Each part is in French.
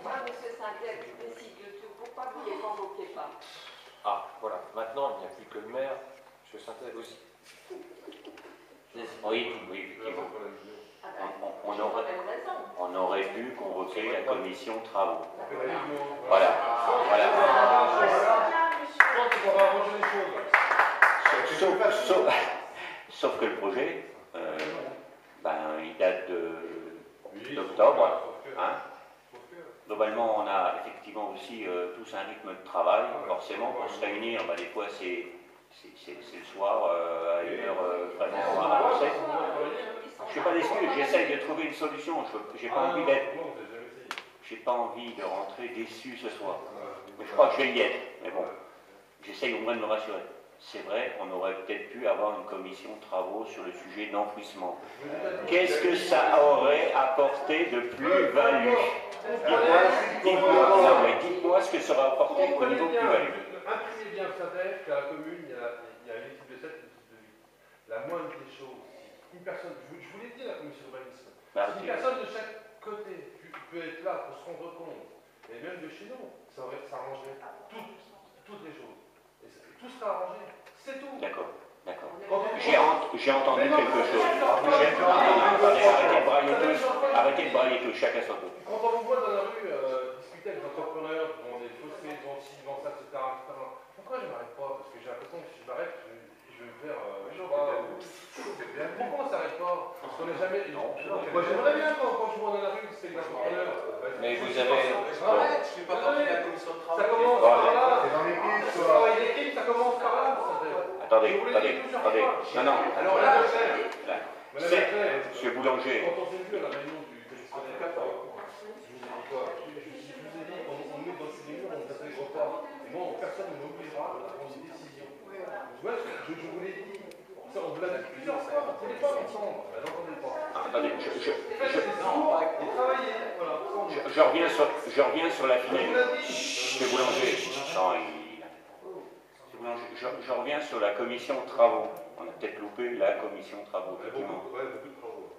pourquoi M. Saint-Clair décide de tout? Pourquoi vous ne les convoquez pas? Ah, voilà. Maintenant, il n'y a plus que le maire, M. Saint-Clair aussi. Oui, effectivement. On aurait pu convoquer la commission travaux. Voilà. Sauf que le projet, il date d'octobre. Hein. Globalement, on a effectivement aussi tous un rythme de travail. Forcément, pour se réunir, des fois c'est le soir, à une heure vraiment avancée. Je ne suis pas déçu, j'essaye de trouver une solution. J'ai pas envie de rentrer déçu ce soir. Mais je crois que je vais y être. Mais bon, j'essaye au moins de me rassurer. C'est vrai, on aurait peut-être pu avoir une commission de travaux sur le sujet d'enfouissement. Qu'est-ce que ça aurait apporté de plus-value? Dites-moi ce que ça aurait apporté au niveau plus-value. Imprimez bien, vous savez qu'à la commune, il y a une équipe de 7 et une équipe de 8. La moindre des choses, une personne, je vous l'ai dit à la commission d'urbanisme, une personne de chaque côté peut être là pour se rendre compte, et même de chez nous, ça arrangerait toutes les choses. Et tout sera arrangé, c'est tout. D'accord. J'ai entendu quelque chose. Arrêtez de brailler tous, chacun son tour. Quand on vous voit dans la rue discuter avec des entrepreneurs, devant des fossés, devant ci, devant ça, etc., pourquoi je ne m'arrête pas? Parce que j'ai l'impression que si je m'arrête, je vais me faire. Pourquoi on ne s'arrête pas? Parce qu'on n'est jamais. Moi j'aimerais bien quand je vois dans la rue, c'est des entrepreneurs. Mais vous avez. Arrête, je ne fais pas partie de la commission de travail. Ça commence par là. C'est dans l'équipe, travail d'équipe, ça commence par là. Attendez. Non. Alors là, Monsieur Boulanger. Quand on s'est vu à la réunion du commissionnaire, je vous ai dit, on est dans ces réunions, on ne s'intègre pas. Et moi, personne ne m'obligera à prendre une décision. Je vous l'ai dit. Ça, on vous l'a dit plusieurs fois. Vous ne voulez pas entendre. N'entendez pas. Attendez, je reviens sur la finalité. Monsieur Boulanger. Je reviens sur la commission de travaux. On a peut-être loupé la commission de travaux, effectivement. beaucoup de travaux.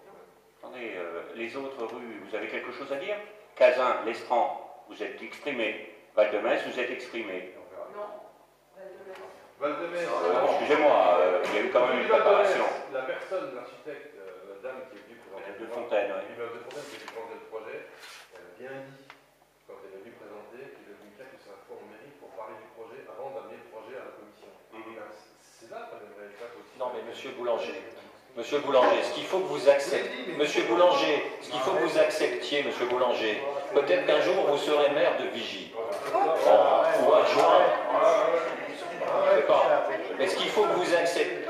Attendez, les autres rues, vous avez quelque chose à dire? Cazin, Lestran, vous êtes exprimé. Val-de-Metz, vous êtes exprimé. Val-de-Metz. Excusez-moi, il y a eu quand même une préparation. La personne, l'architecte, la dame qui est venue présenter de Fontaine, oui. L'immeuble de Fontaine qui est présenter le projet, elle a bien dit, quand elle est venue présenter, qu'il est venu faire que c'est un fois en mairie pour parler du projet avant d'amener le projet à la commission. C'est là qu'on aimerait faire aussi. Non, mais Monsieur Boulanger, ce qu'il faut que vous acceptiez, Monsieur Boulanger, peut-être qu'un jour vous serez maire de Vigie, ou adjoint. Je sais pas. Mais ce qu'il faut que vous acceptiez,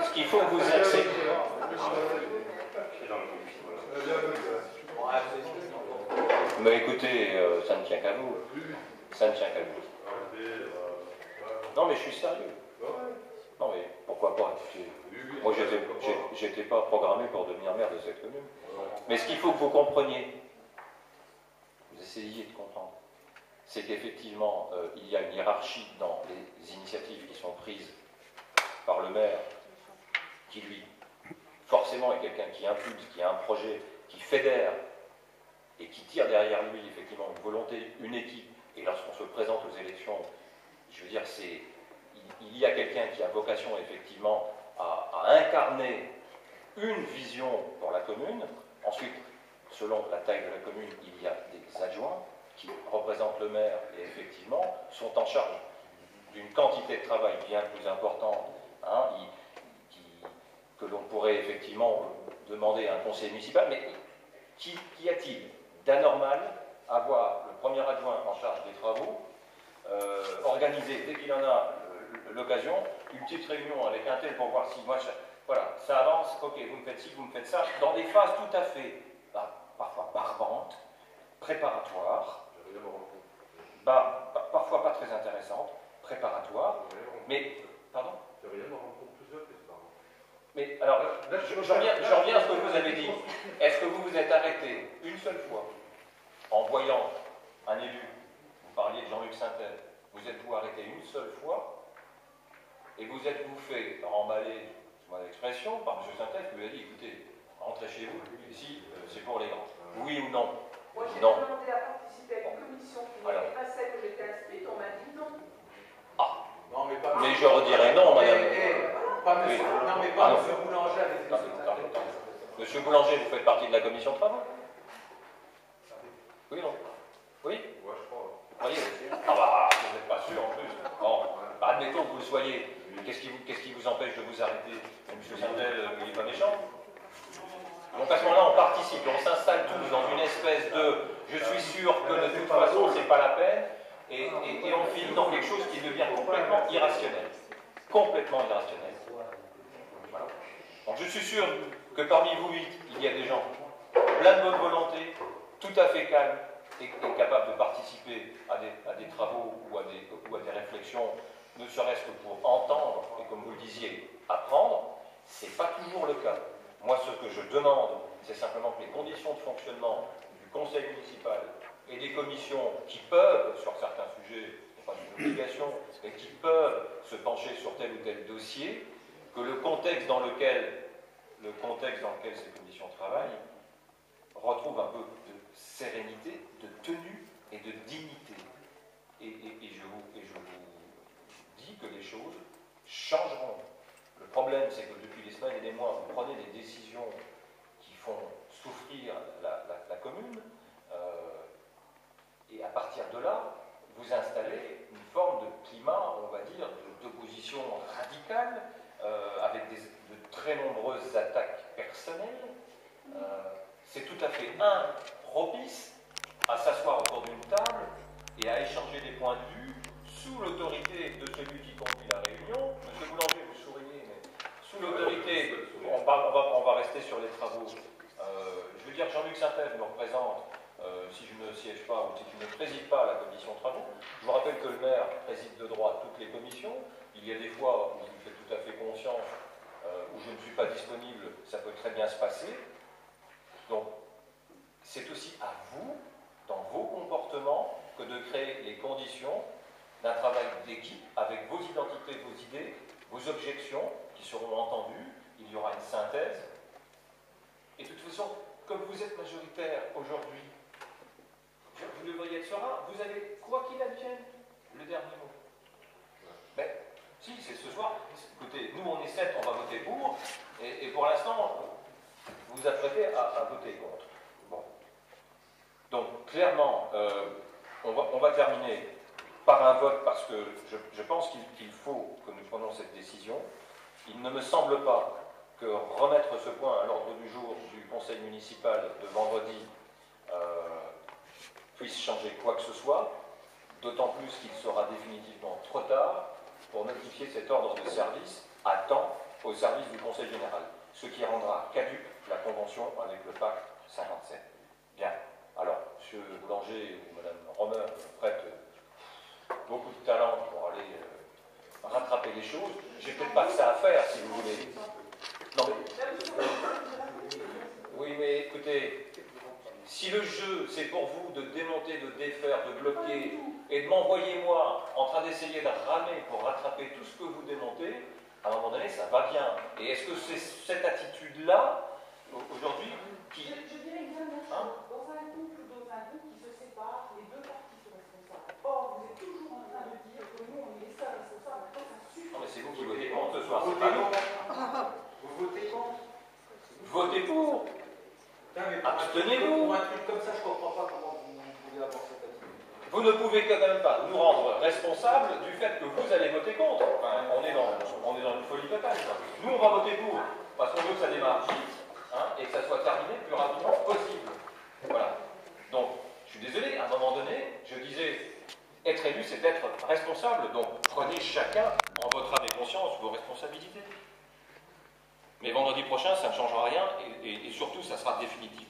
Mais écoutez, ça ne tient qu'à vous. Non, mais je suis sérieux. Non, mais pourquoi pas? Moi, j'étais pas programmé pour devenir maire de cette commune. Mais ce qu'il faut que vous compreniez, vous essayiez de comprendre, c'est qu'effectivement, il y a une hiérarchie dans les initiatives qui sont prises par le maire, qui lui, forcément, est quelqu'un qui impulse, qui a un projet, qui fédère, et qui tire derrière lui, effectivement, une volonté, une équipe. Et lorsqu'on se présente aux élections, je veux dire, il y a quelqu'un qui a vocation, effectivement, à incarner une vision pour la commune. Ensuite, selon la taille de la commune, il y a des adjoints qui représentent le maire et, effectivement, sont en charge d'une quantité de travail bien plus importante, que l'on pourrait, effectivement, demander à un conseil municipal. Mais qu'y a-t-il d'anormal à voir le premier adjoint en charge des travaux organiser, dès qu'il en a l'occasion, une petite réunion avec un tel pour voir si moi, voilà, ça avance, ok, vous me faites ci, vous me faites ça, dans des phases tout à fait, parfois barbantes, préparatoires, parfois pas très intéressantes, préparatoires, mais, pardon? Mais alors, je reviens à ce que vous avez dit. Est-ce que vous vous êtes arrêté une seule fois en voyant un élu, vous parliez de Jean-Luc Saintel, vous êtes-vous arrêté une seule fois et vous êtes-vous fait remballer, c'est mon expression, par M. Saintel qui lui a dit, écoutez, rentrez chez vous, ici c'est pour les grands. Oui ou non? Moi j'ai demandé à participer à une commission Oui. Non, mais pas M. Boulanger avec les Attendez. Monsieur Boulanger, vous faites partie de la commission de travaux? Oui, non? Oui? Moi, je crois. Vous croyez? Ah bah, vous n'êtes pas sûr en plus. Bon, bah, admettons que vous le soyez. Qu'est-ce qui vous empêche de vous arrêter? Monsieur Sindel, il n'est pas méchant. Donc à ce moment-là, on participe, on s'installe tous dans une espèce de « je suis sûr que de toute façon, c'est pas la peine », et on file dans quelque chose qui devient complètement irrationnel. Complètement irrationnel. Voilà. Donc je suis sûr que parmi vous 8, il y a des gens plein de bonne volonté, tout à fait calmes et capables de participer à des travaux ou à des réflexions, ne serait-ce que pour entendre et, comme vous le disiez, apprendre. C'est pas toujours le cas. Moi, ce que je demande, c'est simplement que les conditions de fonctionnement du conseil municipal et des commissions qui peuvent, sur certains sujets, pas une obligation, mais qui peuvent se pencher sur tel ou tel dossier, que le contexte dans lequel ces commissions travaillent retrouve un peu de sérénité, de tenue et de dignité. Et je vous dis que les choses changeront. Le problème, c'est que depuis des semaines et des mois, vous prenez des décisions qui font souffrir la commune, et à partir de là, vous installez une forme de climat, on va dire, d'opposition radicale, avec de très nombreuses attaques personnelles. C'est tout à fait propice à s'asseoir autour d'une table et à échanger des points de vue sous l'autorité de celui qui conduit la réunion. Monsieur Boulanger, vous souriez, mais sous l'autorité, on va rester sur les travaux. Je veux dire, Jean-Luc Synthèse me représente, si je ne siège pas ou si tu ne présides pas la commission travaux. Je vous rappelle que le maire préside de droit toutes les commissions. Il y a des fois où il fait tout à fait conscience, où je ne suis pas disponible, ça peut très bien se passer. Donc, c'est aussi à vous, dans vos comportements, que de créer les conditions d'un travail d'équipe avec vos identités, vos idées, vos objections qui seront entendues. Il y aura une synthèse. Et de toute façon, comme vous êtes majoritaire aujourd'hui, vous devriez être serein. Vous avez, quoi qu'il advienne, le dernier mot. Mais, si, c'est ce soir. Écoutez, nous on est 7, on va voter pour. Et pour l'instant, vous vous apprêtez à voter contre. Bon. Donc, clairement, on va terminer par un vote parce que je pense qu'il faut que nous prenions cette décision. Il ne me semble pas que remettre ce point à l'ordre du jour du conseil municipal de vendredi puisse changer quoi que ce soit, d'autant plus qu'il sera définitivement trop tard pour notifier cet ordre de service à temps au service du conseil général, ce qui rendra caduque la convention avec le pacte 57. Bien. Alors, M. Boulanger ou Mme Romer prêtent beaucoup de talent pour aller rattraper les choses. J'ai peut-être pas que ça à faire, si vous voulez. Non, mais... Oui, mais écoutez, si le jeu, c'est pour vous de démonter, de défaire, de bloquer, et de m'envoyer moi en train d'essayer de ramer pour rattraper tout ce que vous démontez, à un moment donné, ça va bien. Et est-ce que c'est cette attitude-là, aujourd'hui, qui... Je dirais une dernière chose. Dans un couple ou dans un groupe qui se sépare, les deux parties sont responsables. Or, vous êtes toujours en train de dire que nous, on est les seuls responsables. Maintenant, ça suffit. Non, mais c'est vous qui votez contre ce soir, c'est pas nous. Vous votez contre? Votez pour. Abstenez-vous. Pour un truc comme ça, je ne comprends pas comment vous pouvez avoir cette attitude. Vous ne pouvez quand même pas nous rendre responsables du fait que vous allez voter contre. Enfin, on est dans une folie totale. Nous, on va voter pour, parce qu'on veut que ça démarre vite, et que ça soit terminé le plus rapidement possible. Voilà. Donc, je suis désolé, à un moment donné, je disais, être élu, c'est être responsable. Donc, prenez chacun, en votre âme et conscience, vos responsabilités. Mais vendredi prochain, ça ne changera rien, et surtout, ça sera définitif.